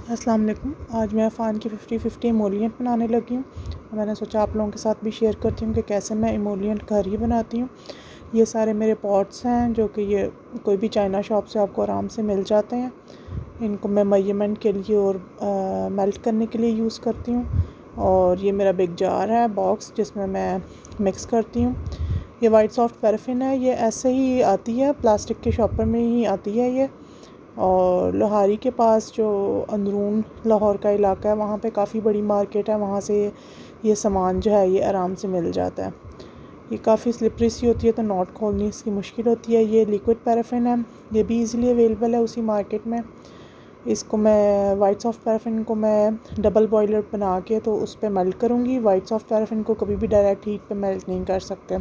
अस्सलाम वालेकुम। आज मैं फ़ान की 50-50 इमोलियंट बनाने लगी हूँ। मैंने सोचा आप लोगों के साथ भी शेयर करती हूँ कि कैसे मैं इमोलियंट घर ही बनाती हूँ। ये सारे मेरे पॉट्स हैं जो कि ये कोई भी चाइना शॉप से आपको आराम से मिल जाते हैं। इनको मैं मेजरमेंट के लिए और मेल्ट करने के लिए यूज़ करती हूँ। और ये मेरा बिग जार है बॉक्स जिसमें मैं मिक्स करती हूँ। ये वाइट सॉफ्ट पैराफिन है, ये ऐसे ही आती है, प्लास्टिक के शॉपर में ही आती है ये। और लोहारी के पास जो अंदरून लाहौर का इलाका है वहाँ पे काफ़ी बड़ी मार्केट है, वहाँ से ये सामान जो है ये आराम से मिल जाता है। ये काफ़ी स्लिपरी सी होती है तो नॉट खोलनी इसकी मुश्किल होती है। ये लिक्विड पैराफिन है, ये भी इजीली अवेलेबल है उसी मार्केट में। इसको मैं वाइट सॉफ्ट पैराफिन को मैं डबल बॉयलर बना के तो उस पर मेल्ट करूँगी। वाइट सॉफ्ट पैराफिन को कभी भी डायरेक्ट हीट पे मेल्ट नहीं कर सकते।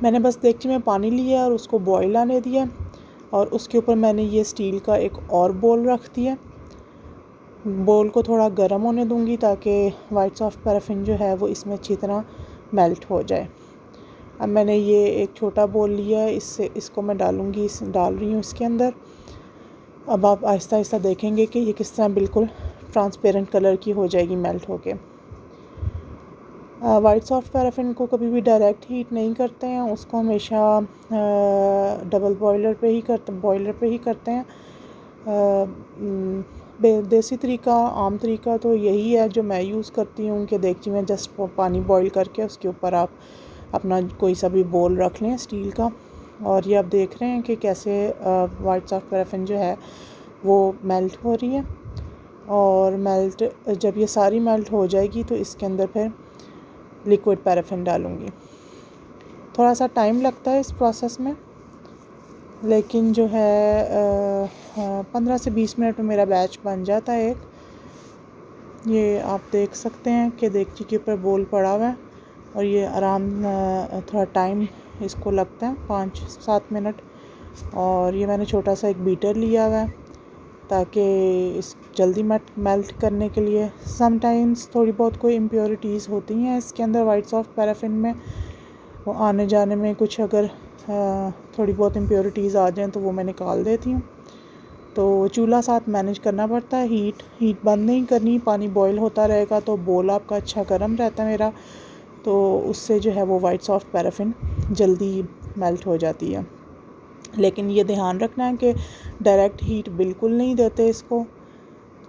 मैंने बस देगची में पानी लिया और उसको बॉयल आने दिया और उसके ऊपर मैंने ये स्टील का एक और बोल रख दिया। बोल को थोड़ा गर्म होने दूंगी ताकि वाइट सॉफ्ट पैराफिन जो है वो इसमें अच्छी तरह मेल्ट हो जाए। अब मैंने ये एक छोटा बोल लिया है, इसको मैं डाल रही हूँ इसके अंदर। अब आप आहिस्ता आहिस्ता देखेंगे कि ये किस तरह बिल्कुल ट्रांसपेरेंट कलर की हो जाएगी मेल्ट होके। वाइट सॉफ्ट पैराफिन को कभी भी डायरेक्ट हीट नहीं करते हैं, उसको हमेशा डबल बॉयलर पे ही करते हैं। देसी तरीका, आम तरीका तो यही है जो मैं यूज़ करती हूँ कि देगची में जस्ट पानी बॉईल करके उसके ऊपर आप अपना कोई सा भी बोल रख लें स्टील का। और ये आप देख रहे हैं कि कैसे वाइट सॉफ्ट पैराफिन जो है वो मेल्ट हो रही है। और जब ये सारी मेल्ट हो जाएगी तो इसके अंदर फिर लिक्विड पैराफिन डालूँगी। थोड़ा सा टाइम लगता है इस प्रोसेस में, लेकिन जो है 15 से 20 मिनट में मेरा बैच बन जाता है एक। ये आप देख सकते हैं कि देगची के ऊपर बोल पड़ा हुआ है और ये थोड़ा टाइम इसको लगता है 5-7 मिनट। और ये मैंने छोटा सा एक बीटर लिया हुआ है ताकि इस जल्दी मेल्ट करने के लिए। समटाइम्स थोड़ी बहुत कोई इम्प्योरिटीज़ होती हैं इसके अंदर वाइट सॉफ्ट पैराफिन में, वो आने जाने में कुछ अगर थोड़ी बहुत इम्प्योरिटीज़ आ जाएं तो वो मैं निकाल देती हूँ। तो चूल्हा साथ मैनेज करना पड़ता है, हीट बंद नहीं करनी, पानी बॉईल होता रहेगा तो बोल आपका अच्छा गर्म रहता है मेरा, तो उससे जो है वो वाइट सॉफ्ट पैराफिन जल्दी मेल्ट हो जाती है। लेकिन ये ध्यान रखना है कि डायरेक्ट हीट बिल्कुल नहीं देते इसको,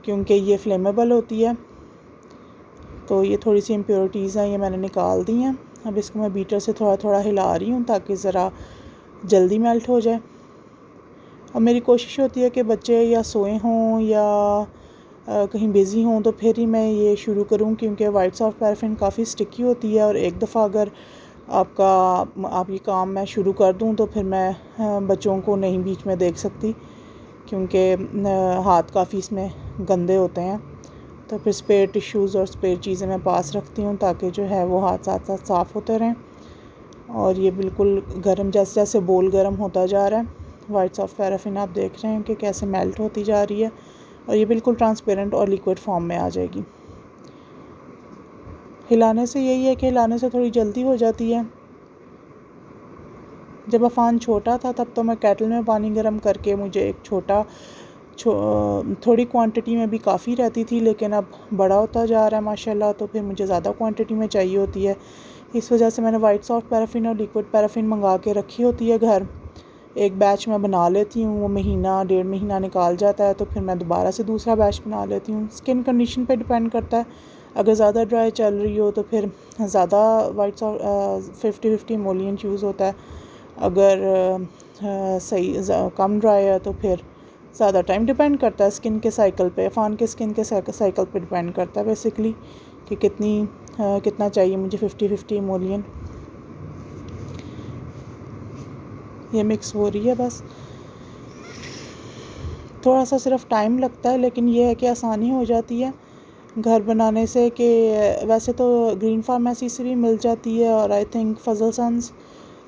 क्योंकि ये फ्लेमेबल होती है। तो ये थोड़ी सी इम्प्योरिटीज़ हैं, ये मैंने निकाल दी हैं। अब इसको मैं बीटर से थोड़ा थोड़ा हिला रही हूँ ताकि ज़रा जल्दी मेल्ट हो जाए। अब मेरी कोशिश होती है कि बच्चे या सोए हों या कहीं बिज़ी हों तो फिर ही मैं ये शुरू करूँ, क्योंकि वाइट सॉफ्ट पैराफिन काफ़ी स्टिकी होती है और एक दफ़ा अगर आप ये काम मैं शुरू कर दूँ तो फिर मैं बच्चों को नहीं बीच में देख सकती, क्योंकि हाथ काफ़ी इसमें गंदे होते हैं। तो फिर स्पेयर टिश्यूज़ और स्पेयर चीज़ें मैं पास रखती हूँ ताकि जो है वो हाथ साथ साथ साफ़ होते रहें। और ये बिल्कुल गर्म, जैसे जैसे बोल गर्म होता जा रहा है, वाइट सॉफ्ट पैराफिन आप देख रहे हैं कि कैसे मेल्ट होती जा रही है और ये बिल्कुल ट्रांसपेरेंट और लिक्विड फॉर्म में आ जाएगी। हिलाने से यही है कि हिलाने से थोड़ी जल्दी हो जाती है। जब अफ़ान छोटा था तब तो मैं केटल में पानी गर्म करके, मुझे एक थोड़ी क्वांटिटी में भी काफ़ी रहती थी, लेकिन अब बड़ा होता जा रहा है माशाल्लाह, तो फिर मुझे ज़्यादा क्वांटिटी में चाहिए होती है। इस वजह से मैंने वाइट सॉफ्ट पैराफिन और लिक्विड पैराफिन मंगा के रखी होती है घर। एक बैच मैं बना लेती हूँ, वो महीना 1.5 महीना निकाल जाता है, तो फिर मैं दोबारा से दूसरा बैच बना लेती हूँ। स्किन कंडीशन पे डिपेंड करता है, अगर ज़्यादा ड्राई चल रही हो तो फिर ज़्यादा वाइट सॉफ्ट 50-50 इमोलियंट यूज़ होता है। अगर कम ड्राई है तो फिर ज़्यादा टाइम, डिपेंड करता है स्किन के साइकिल पे, फ़ान के स्किन के साइकिल पे डिपेंड करता है बेसिकली कि कितना चाहिए मुझे 50-50 इमोलियन। ये मिक्स हो रही है, बस थोड़ा सा सिर्फ टाइम लगता है, लेकिन ये है कि आसानी हो जाती है घर बनाने से। कि वैसे तो ग्रीन फार्मेसी से भी मिल जाती है और आई थिंक फजल सन्स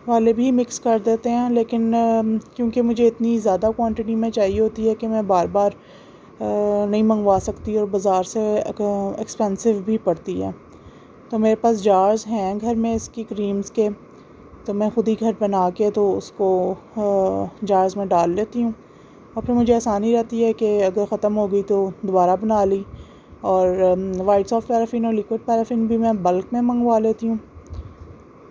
वाले भी मिक्स कर देते हैं, लेकिन क्योंकि मुझे इतनी ज़्यादा क्वांटिटी में चाहिए होती है कि मैं बार बार नहीं मंगवा सकती और बाज़ार से एक्सपेंसिव भी पड़ती है। तो मेरे पास जार्स हैं घर में इसकी क्रीम्स के, तो मैं ख़ुद ही घर बना के तो उसको जार्स में डाल लेती हूँ और फिर मुझे आसानी रहती है कि अगर ख़त्म हो गई तो दोबारा बना ली। और वाइट सॉफ्ट पैराफिन और लिक्विड पैराफिन भी मैं बल्क में मंगवा लेती हूँ,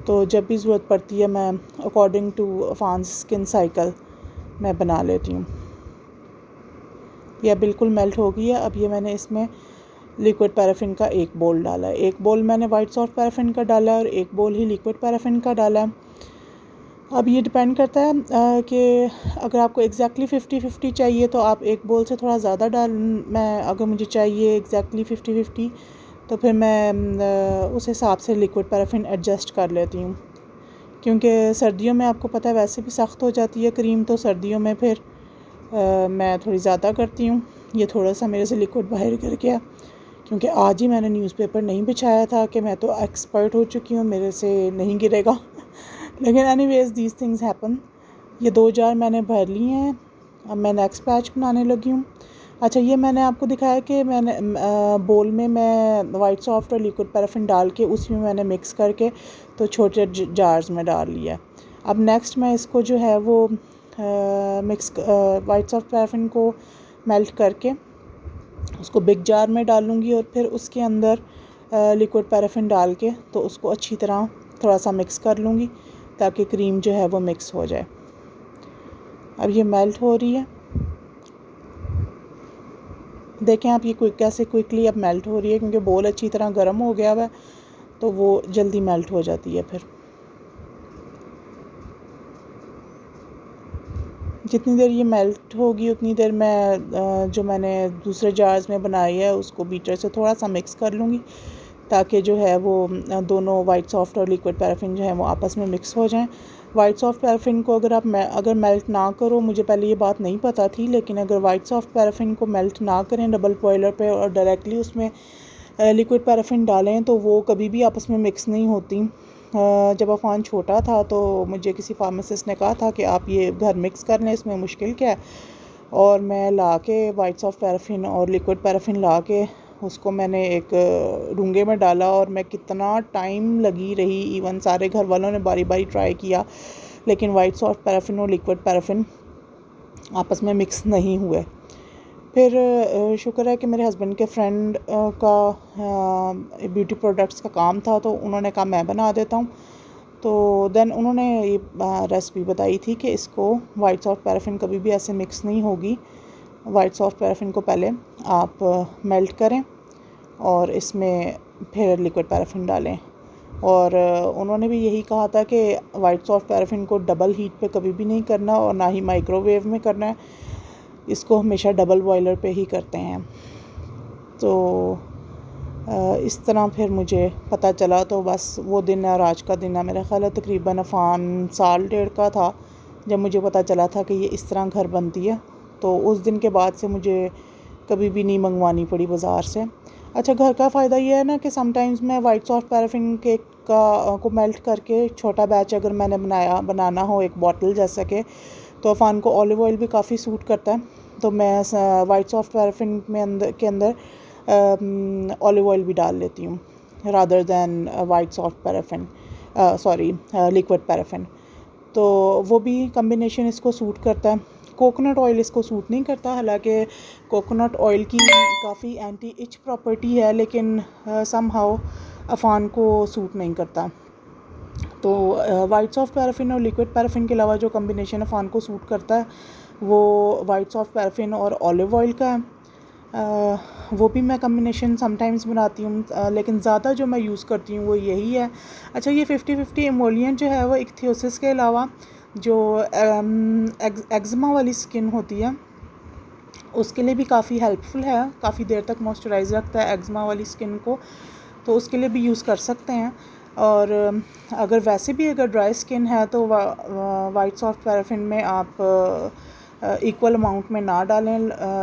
तो जब भी ज़रूरत पड़ती है मैं अकॉर्डिंग टू अफान्स स्किन साइकिल मैं बना लेती हूँ। यह बिल्कुल मेल्ट हो गई है। अब ये मैंने इसमें लिक्विड पैराफिन का एक बोल डाला है, एक बोल मैंने वाइट सॉफ्ट पैराफिन का डाला है और एक बोल ही लिक्विड पैराफिन का डाला है। अब ये डिपेंड करता है कि अगर आपको एग्जैक्टली 50-50 चाहिए तो आप एक बोल से थोड़ा ज़्यादा डाल, मैं अगर मुझे चाहिए एग्जैक्टली 50-50 तो फिर मैं उस हिसाब से लिक्विड पैराफिन एडजस्ट कर लेती हूँ, क्योंकि सर्दियों में आपको पता है वैसे भी सख्त हो जाती है क्रीम, तो सर्दियों में फिर मैं थोड़ी ज़्यादा करती हूँ। ये थोड़ा सा मेरे से लिक्विड बाहर गिर गया, क्योंकि आज ही मैंने न्यूज़पेपर नहीं बिछाया था कि मैं तो एक्सपर्ट हो चुकी हूँ, मेरे से नहीं गिरेगा लेकिन एनीवेज दीज थिंग्स हैपन। ये 2 जार मैंने भर लिए हैं, अब मैं नेक्स्ट बैच बनाने लगी हूँ। अच्छा, ये मैंने आपको दिखाया कि मैंने बोल में मैं वाइट सॉफ्ट और लिक्विड पैराफिन डाल के उसी में मैंने मिक्स करके तो छोटे जार्स में डाल लिया। अब नेक्स्ट मैं इसको जो है वो मिक्स वाइट सॉफ्ट पैराफिन को मेल्ट करके उसको बिग जार में डालूँगी और फिर उसके अंदर लिक्विड पैराफिन डाल के तो उसको अच्छी तरह थोड़ा सा मिक्स कर लूँगी ताकि क्रीम जो है वो मिक्स हो जाए। अब ये मेल्ट हो रही है, देखें आप ये कैसे क्विकली अब मेल्ट हो रही है, क्योंकि बोल अच्छी तरह गर्म हो गया हुआ है तो वो जल्दी मेल्ट हो जाती है। फिर जितनी देर ये मेल्ट होगी उतनी देर मैं जो मैंने दूसरे जार्स में बनाई है उसको बीटर से थोड़ा सा मिक्स कर लूँगी ताकि जो है वो दोनों वाइट सॉफ्ट और लिक्विड पैराफिन जो है वो आपस में मिक्स हो जाएं। वाइट सॉफ्ट पैराफिन को अगर मेल्ट ना करो, मुझे पहले ये बात नहीं पता थी, लेकिन अगर वाइट सॉफ्ट पैराफिन को मेल्ट ना करें डबल बॉयलर पे और डायरेक्टली उसमें लिक्विड पैराफिन डालें तो वो कभी भी आपस में मिक्स नहीं होती। जब अफान छोटा था तो मुझे किसी फार्मासिस्ट ने कहा था कि आप ये घर मिक्स कर लें, इसमें मुश्किल क्या है। और मैं ला के वाइट सॉफ्ट पैराफिन और लिक्विड पैराफिन ला के उसको मैंने एक डूंगे में डाला और मैं कितना टाइम लगी रही, इवन सारे घर वालों ने बारी बारी ट्राई किया, लेकिन वाइट सॉफ्ट पैराफिन और लिक्विड पैराफिन आपस में मिक्स नहीं हुए। फिर शुक्र है कि मेरे हस्बैंड के फ्रेंड का ब्यूटी प्रोडक्ट्स का काम था तो उन्होंने कहा मैं बना देता हूँ, तो देन उन्होंने ये रेसिपी बताई थी कि इसको वाइट सॉफ्ट पैराफिन कभी भी ऐसे मिक्स नहीं होगी। वाइट सॉफ्ट पैराफिन को पहले आप मेल्ट करें और इसमें फिर लिक्विड पैराफिन डालें। और उन्होंने भी यही कहा था कि वाइट सॉफ्ट पैराफिन को डबल हीट पे कभी भी नहीं करना और ना ही माइक्रोवेव में करना है, इसको हमेशा डबल बॉयलर पे ही करते हैं। तो इस तरह फिर मुझे पता चला, तो बस वो दिन और आज का दिन है, मेरा ख्याल है तकरीबन अफान साल डेढ़ का था जब मुझे पता चला था कि ये इस तरह घर बनती है। तो उस दिन के बाद से मुझे कभी भी नहीं मंगवानी पड़ी बाज़ार से। अच्छा, घर का फ़ायदा ये है ना कि समटाइम्स मैं वाइट सॉफ्ट पैराफिन केक को मेल्ट करके छोटा बैच अगर मैंने बनाना हो एक बॉटल जैसा के, तो अफान को ऑलिव ऑयल भी काफ़ी सूट करता है, तो मैं वाइट सॉफ्ट पैराफिन के अंदर ऑलिव ऑयल भी डाल लेती हूँ rather than white soft paraffin liquid paraffin, तो वो भी कम्बिनेशन इसको सूट करता है। कोकोनट ऑयल इसको सूट नहीं करता, हालांकि कोकोनट ऑयल की काफ़ी एंटी इच प्रॉपर्टी है, लेकिन समहाउ अफान को सूट नहीं करता। तो वाइट सॉफ्ट पैराफिन और लिक्विड पैराफिन के अलावा जो कम्बिनेशन अफान को सूट करता है वो वाइट सॉफ्ट पैराफिन और ऑलिव ऑयल का है। वो भी मैं कम्बिनेशन समटाइम्स बनाती हूँ, लेकिन ज़्यादा जो मैं यूज़ करती हूँ वो यही है। अच्छा, ये 50-50 एमोलियन जो है वो इक्थियोसिस के अलावा जो एक्ज़िमा वाली स्किन होती है उसके लिए भी काफ़ी हेल्पफुल है, काफ़ी देर तक मॉइस्चराइज रखता है एक्ज़िमा वाली स्किन को, तो उसके लिए भी यूज़ कर सकते हैं। और अगर वैसे भी अगर ड्राई स्किन है तो वाइट सॉफ्ट पैराफिन में आप इक्वल अमाउंट में ना डालें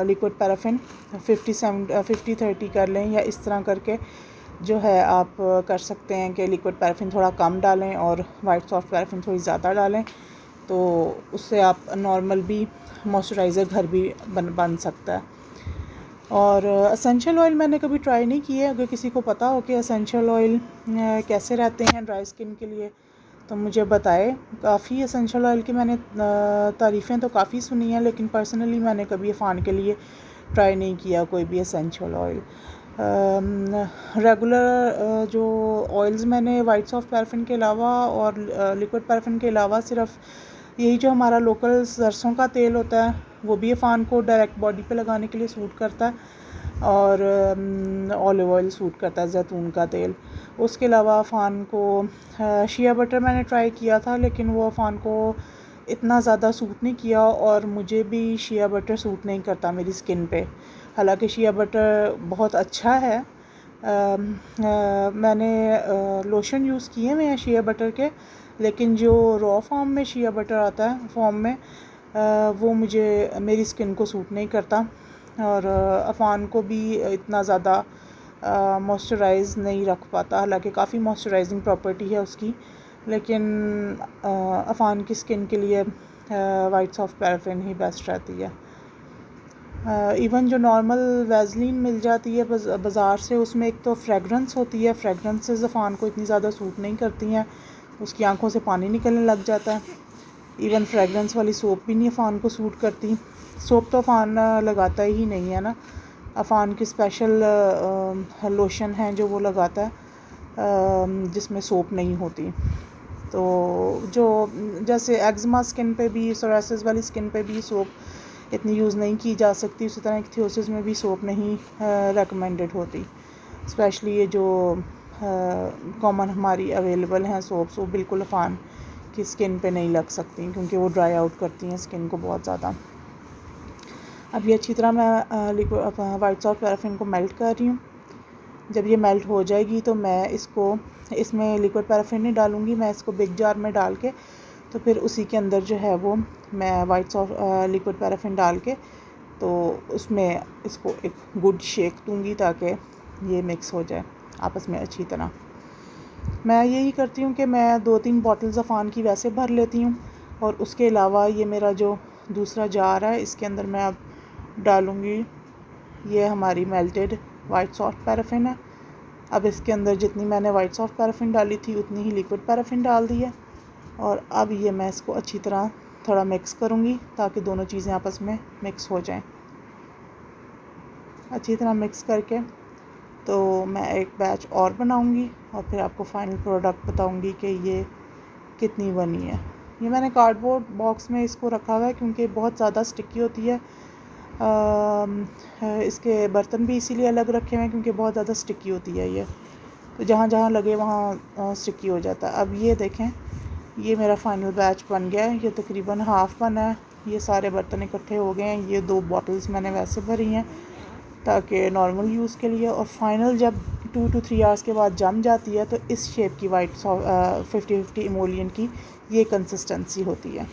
लिक्विड पैराफिन, 50-30 कर लें, या इस तरह करके जो है आप कर सकते हैं कि लिक्विड पैराफिन थोड़ा कम डालें और वाइट सॉफ्ट पैराफिन थोड़ी ज़्यादा डालें, तो उससे आप नॉर्मल भी मॉइस्चराइज़र घर भी बन सकता है। और एसेंशियल ऑयल मैंने कभी ट्राई नहीं किए, अगर किसी को पता हो कि एसेंशियल ऑयल कैसे रहते हैं ड्राई स्किन के लिए तो मुझे बताए। काफ़ी एसेंशियल ऑयल की मैंने तारीफ़ें तो काफ़ी सुनी हैं, लेकिन पर्सनली मैंने कभी अफ़ान के लिए ट्राई नहीं किया कोई भी एसेंशियल ऑयल। रेगुलर जो ऑयल्स मैंने वाइट सॉफ्ट पैराफिन के अलावा और लिक्विड पैराफिन के अलावा सिर्फ यही जो हमारा लोकल सरसों का तेल होता है वो भी अफ़ान को डायरेक्ट बॉडी पे लगाने के लिए सूट करता है, और ऑलिव ऑयल सूट करता है, जैतून का तेल। उसके अलावा अफ़ान को शिया बटर मैंने ट्राई किया था, लेकिन वो अफ़ान को इतना ज़्यादा सूट नहीं किया, और मुझे भी शिया बटर सूट नहीं करता मेरी स्किन पे। हालांकि शिया बटर बहुत अच्छा है। मैंने लोशन यूज़ किए हुए हैं शिया बटर के, लेकिन जो रॉ फॉर्म में शिया बटर आता है फॉर्म में वो मुझे मेरी स्किन को सूट नहीं करता, और अफ़ान को भी इतना ज़्यादा मॉइस्चराइज़ नहीं रख पाता। हालांकि काफ़ी मॉइस्चराइजिंग प्रॉपर्टी है उसकी, लेकिन अफ़ान की स्किन के लिए वाइट सॉफ्ट पैराफिन ही बेस्ट रहती है। इवन जो नॉर्मल वैसलीन मिल जाती है बाज़ार से, उसमें एक तो फ्रेगरेंस होती है, फ्रेगरेंसेस अफ़ान को इतनी ज़्यादा सूट नहीं करती हैं, उसकी आंखों से पानी निकलने लग जाता है। इवन फ्रेगरेंस वाली सोप भी नहीं अफ़ान को सूट करती। सोप तो अफ़ान लगाता ही नहीं है ना, अफ़ान की स्पेशल लोशन है जो वो लगाता है जिसमें सोप नहीं होती। तो जो जैसे एक्ज़मा स्किन पे भी, सोरासिस वाली स्किन पे भी सोप इतनी यूज़ नहीं की जा सकती, उसी तरह इक्थियोसिस में भी सोप नहीं रेकमेंडेड होती। स्पेशली ये जो कॉमन हमारी अवेलेबल हैं सोप्स, वो बिल्कुल अफ़ान की स्किन पे नहीं लग सकती, क्योंकि वो ड्राई आउट करती हैं स्किन को बहुत ज़्यादा। अब ये अच्छी तरह मैं वाइट सॉफ्ट पैराफिन को मेल्ट कर रही हूँ। जब ये मेल्ट हो जाएगी तो मैं इसमें लिक्विड पैराफिन नहीं डालूँगी, मैं इसको बिग जार में डाल के तो फिर उसी के अंदर जो है वो मैं वाइट सॉफ्ट लिक्विड पैराफिन डाल के तो उसमें इसको एक गुड शेक दूँगी ताकि ये मिक्स हो जाए आपस में अच्छी तरह। मैं यही करती हूँ कि मैं 2-3 बॉटल्स अफ़ान की वैसे भर लेती हूँ, और उसके अलावा ये मेरा जो दूसरा जार है इसके अंदर मैं अब डालूँगी ये हमारी मेल्टेड वाइट सॉफ्ट पैराफिन है। अब इसके अंदर जितनी मैंने वाइट सॉफ्ट पैराफिन डाली थी उतनी ही लिक्विड पैराफिन डाल दी है, और अब ये मैं इसको अच्छी तरह थोड़ा मिक्स करूँगी ताकि दोनों चीज़ें आपस में मिक्स हो जाएं। अच्छी तरह मिक्स करके तो मैं एक बैच और बनाऊँगी और फिर आपको फाइनल प्रोडक्ट बताऊँगी कि ये कितनी बनी है। ये मैंने कार्डबोर्ड बॉक्स में इसको रखा हुआ है क्योंकि बहुत ज़्यादा स्टिकी होती है। इसके बर्तन भी इसीलिए अलग रखे हुए हैं क्योंकि बहुत ज़्यादा स्टिकी होती है ये, तो जहाँ जहाँ लगे वहाँ स्टिकी हो जाता है। अब ये देखें, ये मेरा फाइनल बैच बन गया है, ये तकरीबन हाफ़ बना है। ये सारे बर्तन इकट्ठे हो गए हैं। ये 2 बॉटल्स मैंने वैसे भरी हैं ताकि नॉर्मल यूज़ के लिए, और फाइनल जब 2 to 3 आवर्स के बाद जम जाती है तो इस शेप की वाइट 50-50 इमोलियन की ये कंसिस्टेंसी होती है।